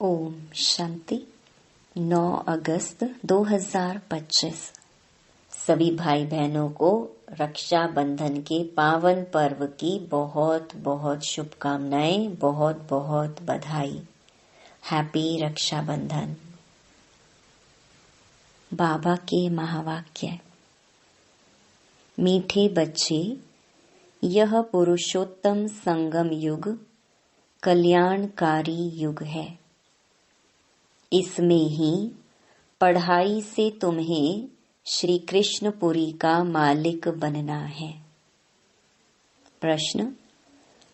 ओम शांति। 9 अगस्त 2025 सभी भाई बहनों को रक्षा बंधन के पावन पर्व की बहुत बहुत शुभकामनाएं, बहुत बहुत बधाई। हैप्पी रक्षा बंधन। बाबा के महावाक्य। मीठे बच्चे, यह पुरुषोत्तम संगम युग कल्याणकारी युग है। इसमें ही पढ़ाई से तुम्हें श्री कृष्णपुरी का मालिक बनना है। प्रश्न: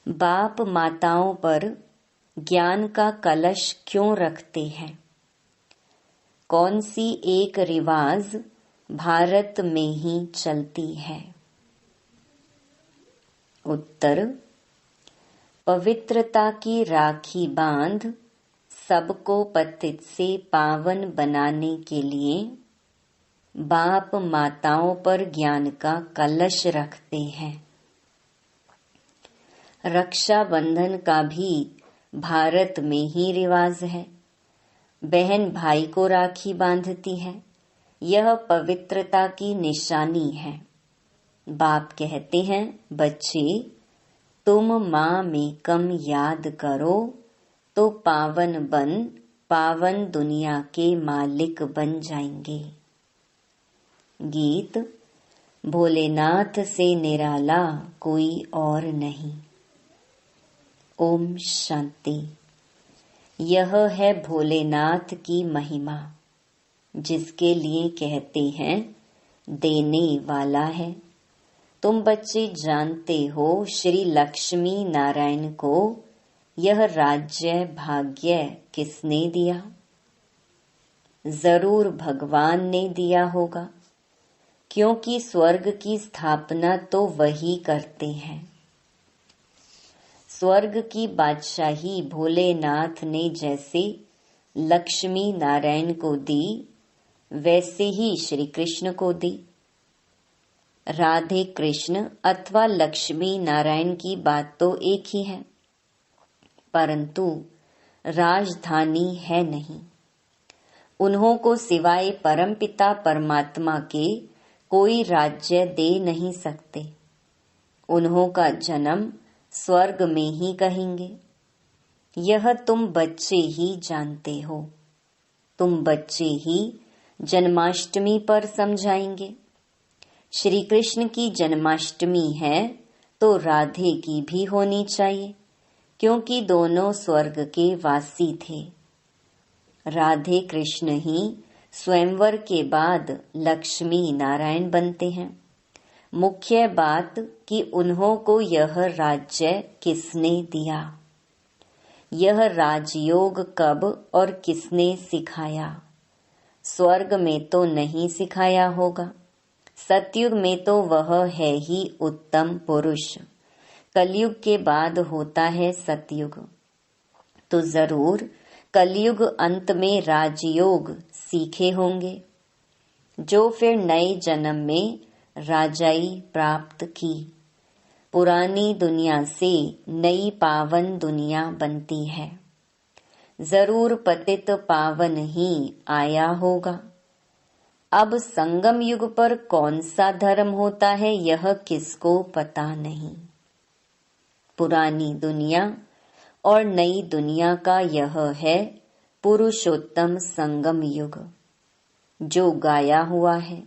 बाप माताओं पर ज्ञान का कलश क्यों रखते हैं? कौन सी एक रिवाज भारत में ही चलती है? उत्तर: पवित्रता की राखी बांध सबको पतित से पावन बनाने के लिए बाप माताओं पर ज्ञान का कलश रखते हैं। रक्षा बंधन का भी भारत में ही रिवाज है। बहन भाई को राखी बांधती है। यह पवित्रता की निशानी है। बाप कहते हैं, बच्चे तुम माँ में कम याद करो तो पावन दुनिया के मालिक बन जाएंगे। गीत: भोलेनाथ से निराला कोई और नहीं। ओम शांति। यह है भोलेनाथ की महिमा, जिसके लिए कहते हैं देने वाला है। तुम बच्चे जानते हो, श्री लक्ष्मी नारायण को यह राज्य भाग्य किसने दिया? जरूर भगवान ने दिया होगा, क्योंकि स्वर्ग की स्थापना तो वही करते हैं। स्वर्ग की बादशाही भोलेनाथ ने जैसे लक्ष्मी नारायण को दी, वैसे ही श्री कृष्ण को दी। राधे कृष्ण अथवा लक्ष्मी नारायण की बात तो एक ही है, परंतु राजधानी है नहीं। उन्हों को सिवाय परमपिता परमात्मा के कोई राज्य दे नहीं सकते। उन्हों का जन्म स्वर्ग में ही कहेंगे। यह तुम बच्चे ही जानते हो। तुम बच्चे ही जन्माष्टमी पर समझाएंगे। श्री कृष्ण की जन्माष्टमी है तो राधे की भी होनी चाहिए, क्योंकि दोनों स्वर्ग के वासी थे। राधे कृष्ण ही स्वयंवर के बाद लक्ष्मी नारायण बनते हैं। मुख्य बात कि उन्हों को यह राज्य किसने दिया, यह राजयोग कब और किसने सिखाया? स्वर्ग में तो नहीं सिखाया होगा। सतयुग में तो वह है ही उत्तम पुरुष। कलयुग के बाद होता है सतयुग, तो जरूर कलयुग अंत में राजयोग सीखे होंगे, जो फिर नए जन्म में राजाई प्राप्त की। पुरानी दुनिया से नई पावन दुनिया बनती है। जरूर पतित पावन ही आया होगा। अब संगम युग पर कौन सा धर्म होता है, यह किसको पता नहीं। पुरानी दुनिया और नई दुनिया का यह है पुरुषोत्तम संगम युग, जो गाया हुआ है।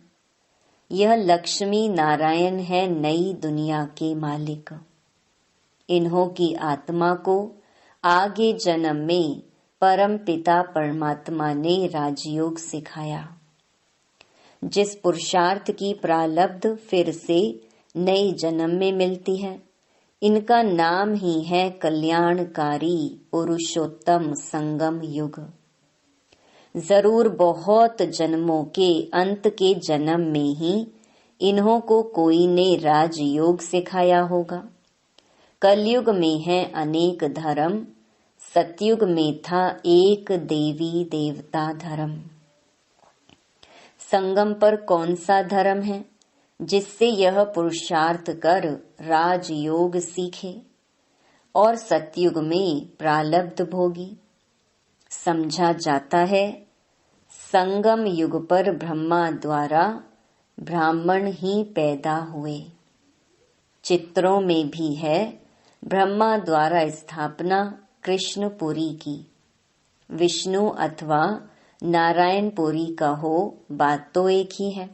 यह लक्ष्मी नारायण है नई दुनिया के मालिक। इन्हों की आत्मा को आगे जन्म में परम पिता परमात्मा ने राजयोग सिखाया। जिस पुरुषार्थ की प्रारब्ध फिर से नए जन्म में मिलती है, इनका नाम ही है कल्याणकारी पुरुषोत्तम संगम युग। जरूर बहुत जन्मों के अंत के जन्म में ही इन्हों को कोई ने राजयोग सिखाया होगा। कलयुग में है अनेक धर्म, सतयुग में था एक देवी देवता धर्म। संगम पर कौन सा धर्म है जिससे यह पुरुषार्थ कर राजयोग सीखे और सतयुग में प्रालब्ध भोगी? समझा जाता है संगम युग पर ब्रह्मा द्वारा ब्राह्मण ही पैदा हुए। चित्रों में भी है ब्रह्मा द्वारा स्थापना कृष्णपुरी की। विष्णु अथवा नारायणपुरी का हो, बात तो एक ही है।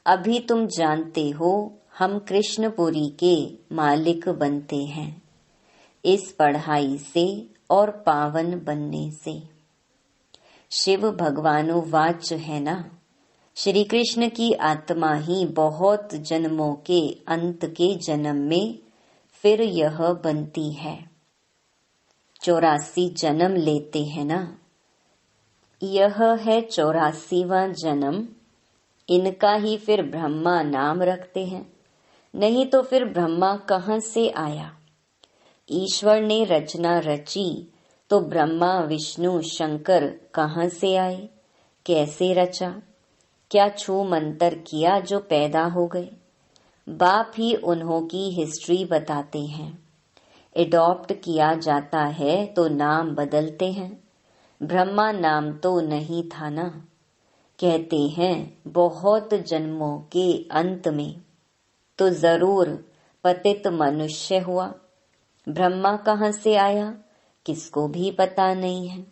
अभी तुम जानते हो हम कृष्णपुरी के मालिक बनते हैं इस पढ़ाई से और पावन बनने से। शिव भगवानो वाच है ना, श्री कृष्ण की आत्मा ही बहुत जन्मों के अंत के जन्म में फिर यह बनती है। 84 जन्म लेते हैं ना, यह है 84वां जन्म। इनका ही फिर ब्रह्मा नाम रखते हैं, नहीं तो फिर ब्रह्मा कहाँ से आया। ईश्वर ने रचना रची तो ब्रह्मा विष्णु शंकर कहाँ से आए, कैसे रचा, क्या छू मंतर किया जो पैदा हो गए। बाप ही उन्हों की हिस्ट्री बताते हैं। एडॉप्ट किया जाता है तो नाम बदलते हैं। ब्रह्मा नाम तो नहीं था ना। कहते हैं बहुत जन्मों के अंत में तो जरूर पतित मनुष्य हुआ। ब्रह्मा कहाँ से आया किसको भी पता नहीं है।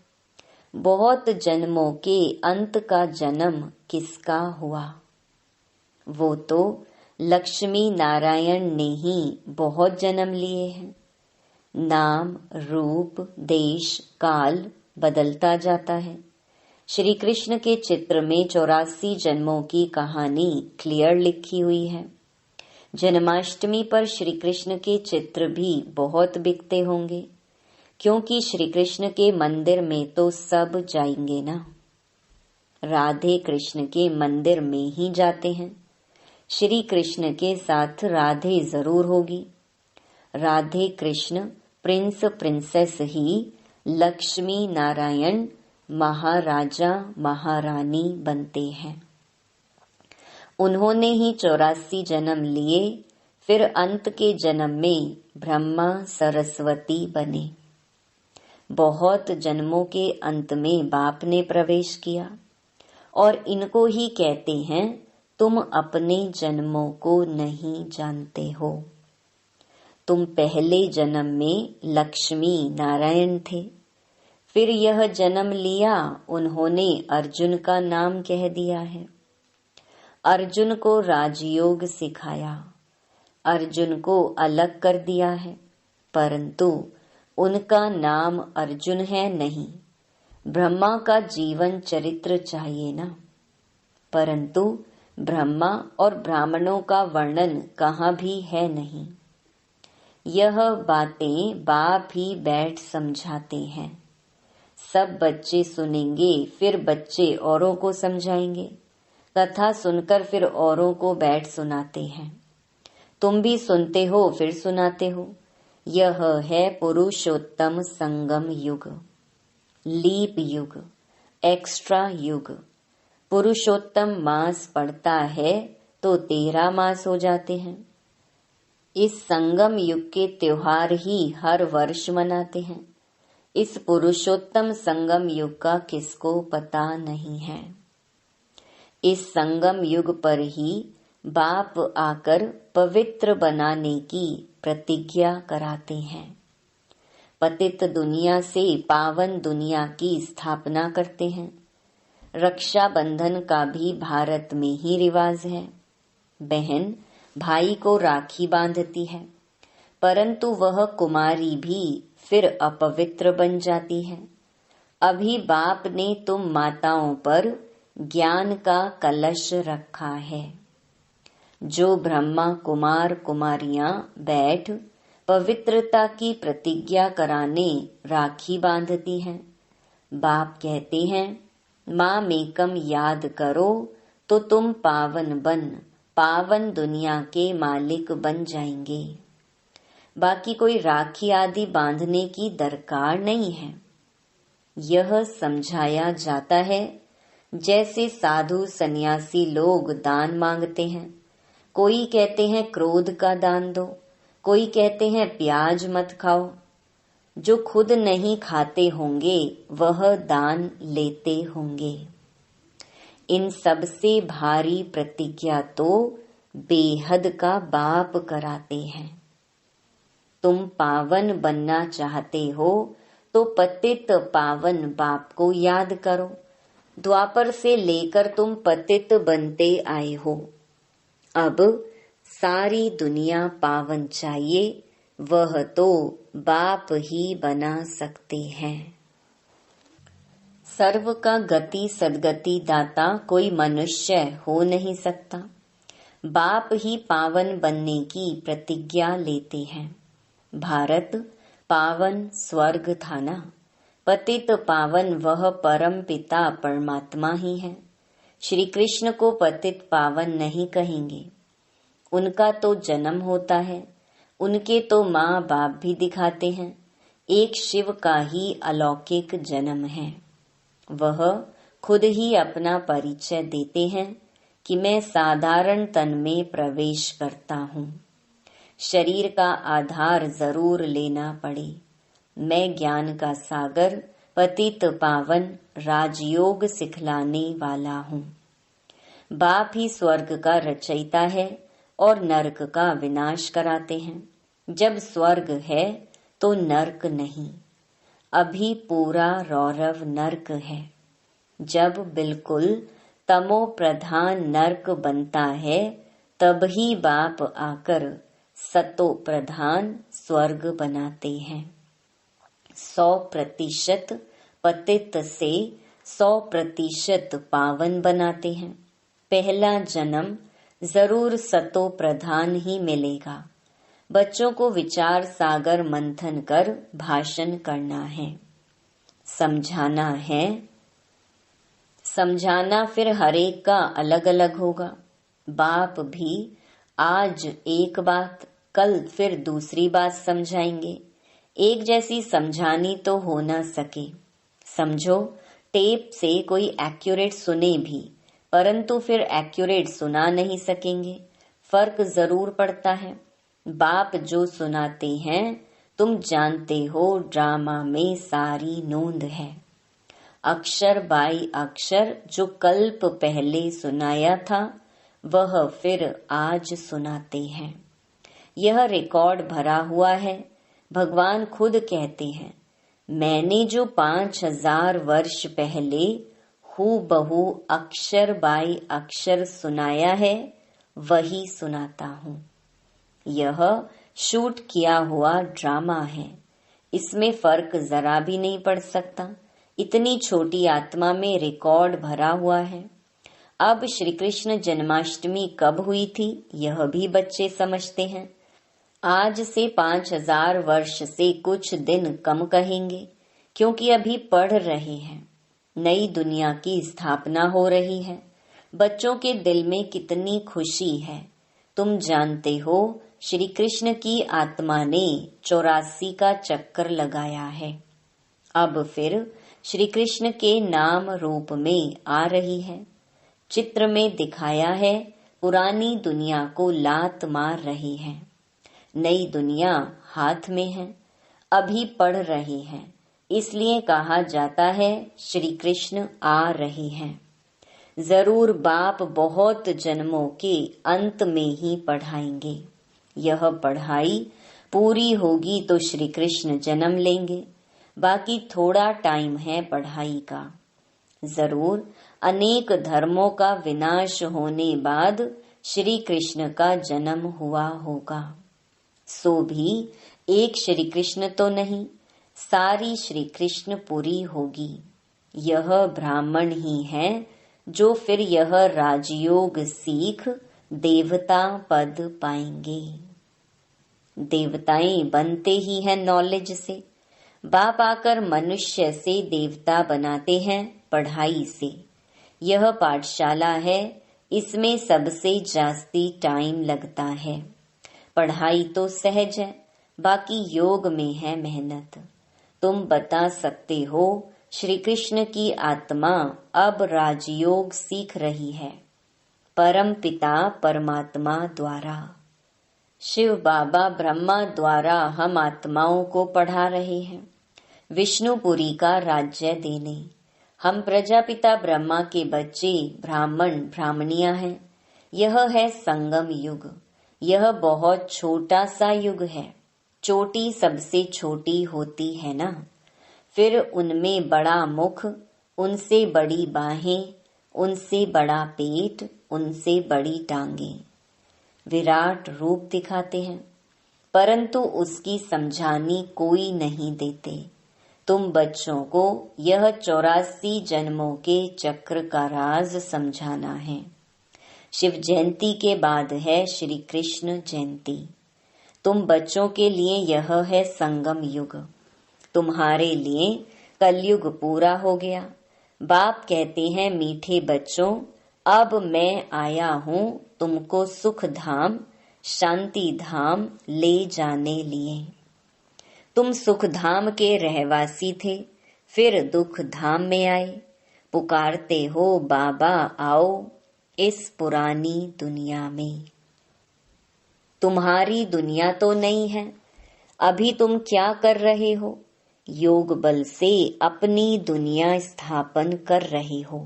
बहुत जन्मों के अंत का जन्म किसका हुआ, वो तो लक्ष्मी नारायण ने ही बहुत जन्म लिए हैं। नाम रूप देश काल बदलता जाता है। श्री कृष्ण के चित्र में 84 जन्मों की कहानी क्लियर लिखी हुई है। जन्माष्टमी पर श्री कृष्ण के चित्र भी बहुत बिकते होंगे, क्योंकि श्री कृष्ण के मंदिर में तो सब जाएंगे ना। राधे कृष्ण के मंदिर में ही जाते हैं। श्री कृष्ण के साथ राधे जरूर होगी। राधे कृष्ण प्रिंस प्रिंसेस ही लक्ष्मी नारायण महाराजा महारानी बनते हैं। उन्होंने ही 84 जन्म लिए, फिर अंत के जन्म में ब्रह्मा सरस्वती बने। बहुत जन्मों के अंत में बाप ने प्रवेश किया और इनको ही कहते हैं तुम अपने जन्मों को नहीं जानते हो। तुम पहले जन्म में लक्ष्मी नारायण थे, फिर यह जन्म लिया उन्होंने अर्जुन का नाम कह दिया है। अर्जुन को राजयोग सिखाया, अर्जुन को अलग कर दिया है, परंतु उनका नाम अर्जुन है नहीं। ब्रह्मा का जीवन चरित्र चाहिए ना, परंतु ब्रह्मा और ब्राह्मणों का वर्णन कहाँ भी है नहीं। यह बातें बाप ही बैठ समझाते हैं। सब बच्चे सुनेंगे, फिर बच्चे औरों को समझाएंगे। कथा सुनकर फिर औरों को बैठ सुनाते हैं। तुम भी सुनते हो फिर सुनाते हो। यह है पुरुषोत्तम संगम युग, लीप युग, एक्स्ट्रा युग। पुरुषोत्तम मास पड़ता है तो 13 मास हो जाते हैं। इस संगम युग के त्योहार ही हर वर्ष मनाते हैं। इस पुरुषोत्तम संगम युग का किसको पता नहीं है। इस संगम युग पर ही बाप आकर पवित्र बनाने की प्रतिज्ञा कराते हैं। पतित दुनिया से पावन दुनिया की स्थापना करते हैं। रक्षा बंधन का भी भारत में ही रिवाज है। बहन भाई को राखी बांधती है, परंतु वह कुमारी भी फिर अपवित्र बन जाती है। अभी बाप ने तुम माताओं पर ज्ञान का कलश रखा है। जो ब्रह्मा कुमार कुमारियां बैठ पवित्रता की प्रतिज्ञा कराने राखी बांधती हैं। बाप कहते हैं माँ मेकम याद करो तो तुम पावन बन पावन दुनिया के मालिक बन जाएंगे। बाकी कोई राखी आदि बांधने की दरकार नहीं है। यह समझाया जाता है जैसे साधु सन्यासी लोग दान मांगते हैं। कोई कहते हैं क्रोध का दान दो, कोई कहते हैं प्याज मत खाओ। जो खुद नहीं खाते होंगे वह दान लेते होंगे। इन सबसे भारी प्रतिज्ञा तो बेहद का बाप कराते हैं। तुम पावन बनना चाहते हो तो पतित पावन बाप को याद करो। द्वापर से लेकर तुम पतित बनते आए हो। अब सारी दुनिया पावन चाहिए, वह तो बाप ही बना सकते हैं। सर्व का गति सद्गति दाता कोई मनुष्य हो नहीं सकता। बाप ही पावन बनने की प्रतिज्ञा लेते हैं। भारत पावन स्वर्ग था ना, पतित पावन वह परम पिता परमात्मा ही है। श्री कृष्ण को पतित पावन नहीं कहेंगे। उनका तो जन्म होता है, उनके तो माँ बाप भी दिखाते हैं। एक शिव का ही अलौकिक जन्म है। वह खुद ही अपना परिचय देते हैं कि मैं साधारण तन में प्रवेश करता हूँ। शरीर का आधार जरूर लेना पड़े। मैं ज्ञान का सागर पतित पावन राजयोग सिखलाने वाला हूँ। बाप ही स्वर्ग का रचयिता है और नरक का विनाश कराते हैं। जब स्वर्ग है तो नरक नहीं। अभी पूरा रौरव नरक है। जब बिल्कुल तमो प्रधान नरक बनता है तब ही बाप आकर सतो प्रधान स्वर्ग बनाते हैं। 100% पतित से 100% पावन बनाते हैं। पहला जन्म जरूर सतो प्रधान ही मिलेगा। बच्चों को विचार सागर मंथन कर भाषण करना है, समझाना है। समझाना फिर हरेक का अलग अलग होगा। बाप भी आज एक बात, कल फिर दूसरी बात समझाएंगे। एक जैसी समझानी तो हो ना सके। समझो, टेप से कोई एक्यूरेट सुने भी, परंतु फिर एक्यूरेट सुना नहीं सकेंगे। फर्क जरूर पड़ता है। बाप जो सुनाते हैं तुम जानते हो, ड्रामा में सारी नोंद है। अक्षर बाई अक्षर जो कल्प पहले सुनाया था वह फिर आज सुनाते हैं। यह रिकॉर्ड भरा हुआ है। भगवान खुद कहते हैं, मैंने जो 5000 वर्ष पहले हूबहू अक्षर बाई अक्षर सुनाया है वही सुनाता हूँ। यह शूट किया हुआ ड्रामा है। इसमें फर्क जरा भी नहीं पड़ सकता। इतनी छोटी आत्मा में रिकॉर्ड भरा हुआ है। अब श्री कृष्ण जन्माष्टमी कब हुई थी यह भी बच्चे समझते हैं। आज से 5000 वर्ष से कुछ दिन कम कहेंगे, क्योंकि अभी पढ़ रहे हैं। नई दुनिया की स्थापना हो रही है। बच्चों के दिल में कितनी खुशी है। तुम जानते हो, श्री कृष्ण की आत्मा ने 84 का चक्कर लगाया है। अब फिर श्री कृष्ण के नाम रूप में आ रही है। चित्र में दिखाया है, पुरानी दुनिया को लात मार रही है। नई दुनिया हाथ में है। अभी पढ़ रही है, इसलिए कहा जाता है श्री कृष्ण आ रहे हैं। जरूर बाप बहुत जन्मों के अंत में ही पढ़ाएंगे। यह पढ़ाई पूरी होगी तो श्री कृष्ण जन्म लेंगे। बाकी थोड़ा टाइम है पढ़ाई का। जरूर अनेक धर्मों का विनाश होने बाद श्री कृष्ण का जन्म हुआ होगा। सो भी एक श्री कृष्ण तो नहीं, सारी श्री कृष्ण पुरी होगी। यह ब्राह्मण ही है जो फिर यह राजयोग सीख देवता पद पाएंगे। देवताएं बनते ही हैं नॉलेज से। बाप आकर मनुष्य से देवता बनाते हैं पढ़ाई से। यह पाठशाला है, इसमें सबसे जास्ती टाइम लगता है। पढ़ाई तो सहज है, बाकी योग में है मेहनत। तुम बता सकते हो श्री कृष्ण की आत्मा अब राजयोग सीख रही है, परम पिता परमात्मा द्वारा। शिव बाबा ब्रह्मा द्वारा हम आत्माओं को पढ़ा रहे हैं विष्णुपुरी का राज्य देने। हम प्रजापिता ब्रह्मा के बच्चे ब्राह्मण ब्राह्मणियां हैं। यह है संगम युग। यह बहुत छोटा सा युग है। चोटी सबसे छोटी होती है ना, फिर उनमें बड़ा मुख, उनसे बड़ी बाहें, उनसे बड़ा पेट, उनसे बड़ी टांगें। विराट रूप दिखाते हैं, परंतु उसकी समझानी कोई नहीं देते। तुम बच्चों को यह 84 जन्मों के चक्र का राज समझाना है। शिव जयंती के बाद है श्री कृष्ण जयंती। तुम बच्चों के लिए यह है संगम युग। तुम्हारे लिए कलयुग पूरा हो गया। बाप कहते हैं, मीठे बच्चों, अब मैं आया हूँ तुमको सुख धाम, शांति धाम ले जाने लिए। तुम सुख धाम के रहवासी थे, फिर दुख धाम में आए। पुकारते हो बाबा आओ इस पुरानी दुनिया में। तुम्हारी दुनिया तो नहीं है। अभी तुम क्या कर रहे हो? योग बल से अपनी दुनिया स्थापन कर रहे हो।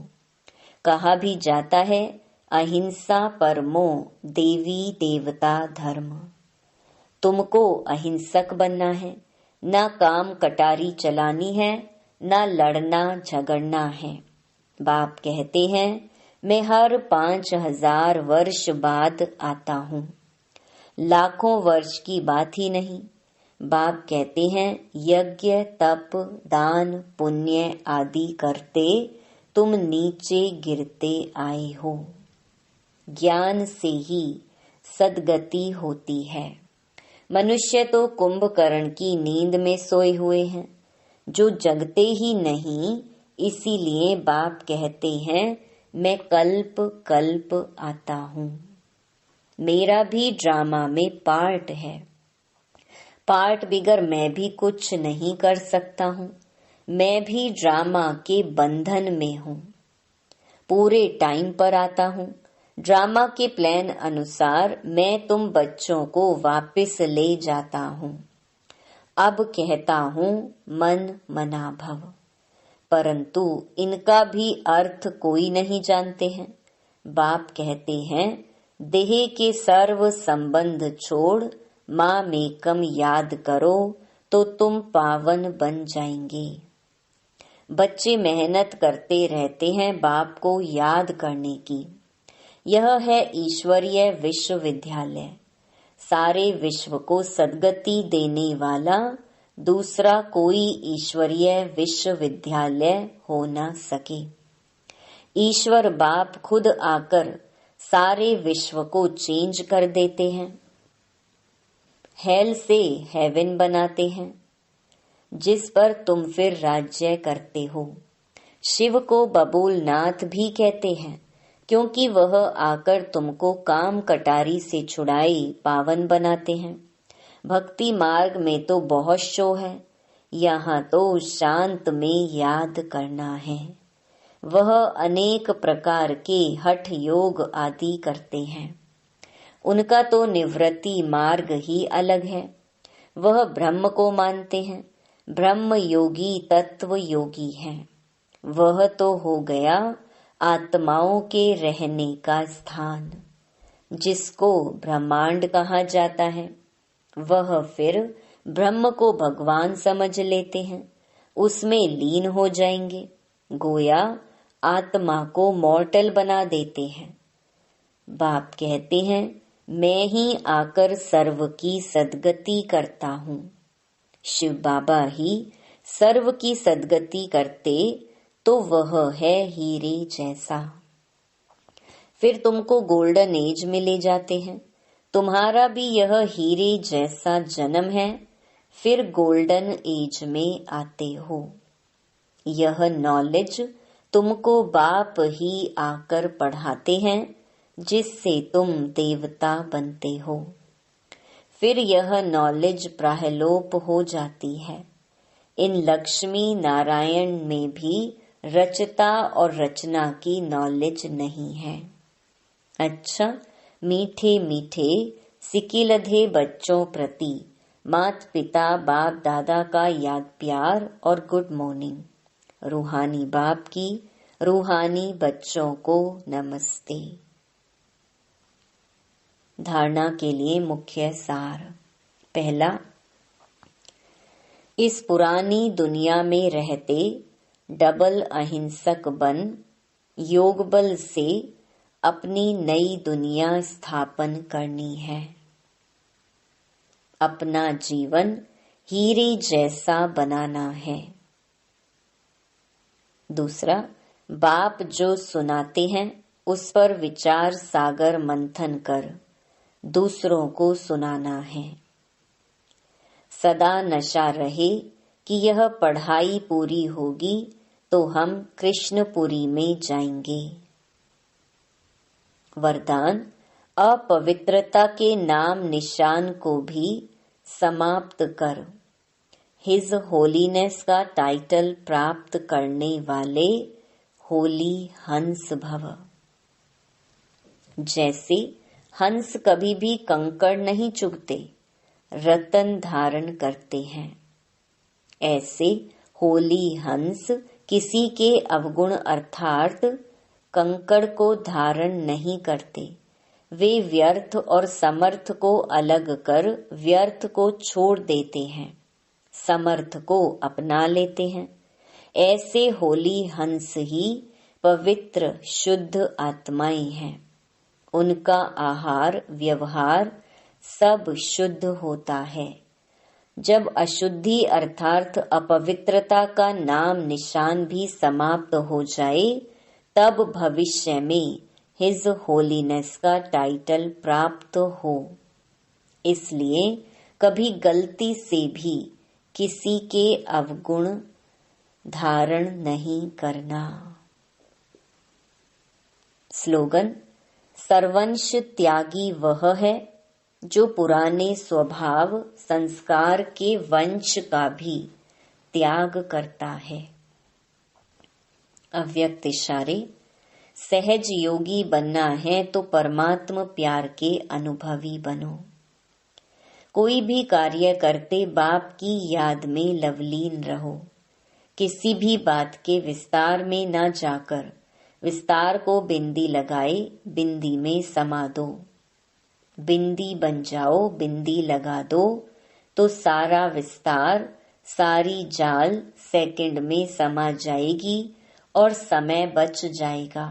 कहा भी जाता है, अहिंसा परमो देवी देवता धर्म। तुमको अहिंसक बनना है। ना काम कटारी चलानी है, ना लड़ना झगड़ना है। बाप कहते हैं, मैं हर 5000 वर्ष बाद आता हूँ। लाखों वर्ष की बात ही नहीं। बाप कहते हैं, यज्ञ तप दान पुण्य आदि करते तुम नीचे गिरते आए हो। ज्ञान से ही सद्गति होती है। मनुष्य तो कुंभकर्ण की नींद में सोए हुए हैं, जो जगते ही नहीं। इसीलिए बाप कहते हैं, मैं कल्प कल्प आता हूँ। मेरा भी ड्रामा में पार्ट है। पार्ट बिगर मैं भी कुछ नहीं कर सकता हूँ। मैं भी ड्रामा के बंधन में हूँ। पूरे टाइम पर आता हूँ। ड्रामा के प्लान अनुसार मैं तुम बच्चों को वापस ले जाता हूँ। अब कहता हूँ मन मना भव, परंतु इनका भी अर्थ कोई नहीं जानते हैं। बाप कहते हैं, देह के सर्व संबंध छोड़ माँ मेकम याद करो तो तुम पावन बन जाएंगे। बच्चे मेहनत करते रहते हैं बाप को याद करने की। यह है ईश्वरीय विश्वविद्यालय। सारे विश्व को सद्गति देने वाला दूसरा कोई ईश्वरीय विश्वविद्यालय हो न सके। ईश्वर बाप खुद आकर सारे विश्व को चेंज कर देते हैं। हेल से हेवन बनाते हैं, जिस पर तुम फिर राज्य करते हो। शिव को बबूलनाथ भी कहते हैं, क्योंकि वह आकर तुमको काम कटारी से छुड़ाई पावन बनाते हैं। भक्ति मार्ग में तो बहुत शो है, यहाँ तो शांत में याद करना है। वह अनेक प्रकार के हठ योग आदि करते हैं। उनका तो निवृत्ति मार्ग ही अलग है। वह ब्रह्म को मानते हैं। ब्रह्म योगी तत्व योगी है। वह तो हो गया आत्माओं के रहने का स्थान, जिसको ब्रह्मांड कहा जाता है। वह फिर ब्रह्म को भगवान समझ लेते हैं, उसमें लीन हो जाएंगे। गोया आत्मा को मॉर्टल बना देते हैं। बाप कहते हैं, मैं ही आकर सर्व की सद्गति करता हूँ। शिव बाबा ही सर्व की सद्गति करते तो वह है हीरे जैसा। फिर तुमको गोल्डन एज में ले जाते हैं। तुम्हारा भी यह हीरे जैसा जन्म है, फिर गोल्डन एज में आते हो। यह नॉलेज तुमको बाप ही आकर पढ़ाते हैं, जिससे तुम देवता बनते हो। फिर यह नॉलेज प्रायलोप हो जाती है। इन लक्ष्मी नारायण में भी रचता और रचना की नॉलेज नहीं है। अच्छा, मीठे मीठे सिकिलधे बच्चों प्रति माता पिता बाप दादा का याद प्यार और गुड मॉर्निंग। रूहानी बाप की रूहानी बच्चों को नमस्ते। धारणा के लिए मुख्य सार। पहला, इस पुरानी दुनिया में रहते डबल अहिंसक बन योग बल से अपनी नई दुनिया स्थापन करनी है। अपना जीवन हीरे जैसा बनाना है। दूसरा, बाप जो सुनाते हैं उस पर विचार सागर मंथन कर दूसरों को सुनाना है। सदा नशा रहे कि यह पढ़ाई पूरी होगी तो हम कृष्णपुरी में जाएंगे। वरदान, अपवित्रता के नाम निशान को भी समाप्त कर हिज होलीनेस का टाइटल प्राप्त करने वाले होली हंस भव। जैसे हंस कभी भी कंकड़ नहीं चुगते, रतन धारण करते हैं, ऐसे होली हंस किसी के अवगुण अर्थात कंकड़ को धारण नहीं करते। वे व्यर्थ और समर्थ को अलग कर व्यर्थ को छोड़ देते हैं, समर्थ को अपना लेते हैं। ऐसे होली हंस ही पवित्र शुद्ध आत्माएं हैं। उनका आहार व्यवहार सब शुद्ध होता है। जब अशुद्धि अर्थात अपवित्रता का नाम निशान भी समाप्त हो जाए तब भविष्य में हिज होलीनेस का टाइटल प्राप्त हो। इसलिए कभी गलती से भी किसी के अवगुण धारण नहीं करना। स्लोगन, सर्वंश त्यागी वह है जो पुराने स्वभाव संस्कार के वंश का भी त्याग करता है। अव्यक्त इशारे, सहज योगी बनना है तो परमात्मा प्यार के अनुभवी बनो। कोई भी कार्य करते बाप की याद में लवलीन रहो। किसी भी बात के विस्तार में न जाकर विस्तार को बिंदी लगाए बिंदी में समा दो। बिंदी बन जाओ, बिंदी लगा दो तो सारा विस्तार सारी जाल सेकंड में समा जाएगी और समय बच जाएगा।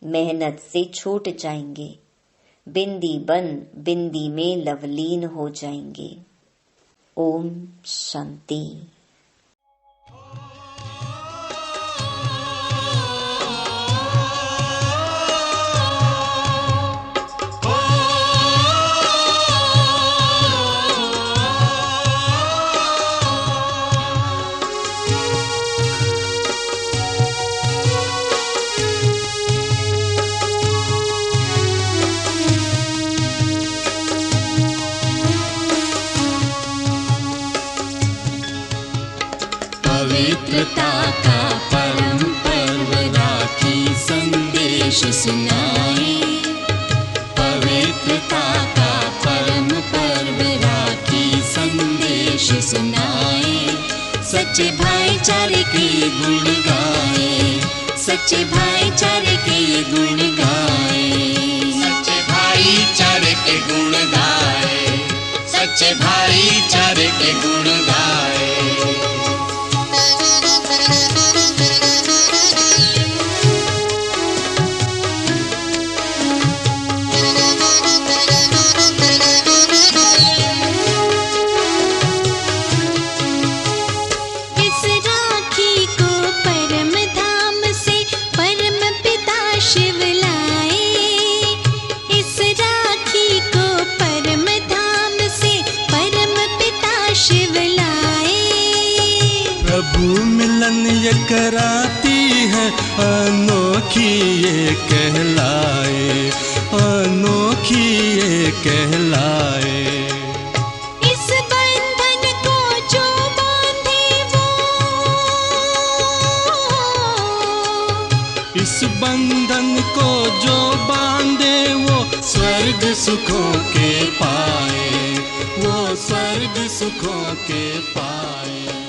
मेहनत से छूट जाएंगे। बिंदी बन बिंदी में लवलीन हो जाएंगे। ओम शांति। पवित्रता का परम पर्व राखी संदेश सुनाए। पवित्रता का परम पर्व राखी संदेश सुनाए। सच्चे भाईचारे के गुण गाए। सच्चे भाईचारे के गुण गाए। सच्चे भाईचारे के गुण गाए। सच्चे भाईचारे के गुण गाए। ये कराती है अनोखी ये कहलाए। अनोखी ये कहलाए। इस बंधन को जो बांधे वो, इस बंधन को जो बांधे वो स्वर्ग सुखों के पाए, वो स्वर्ग सुखों के पाए।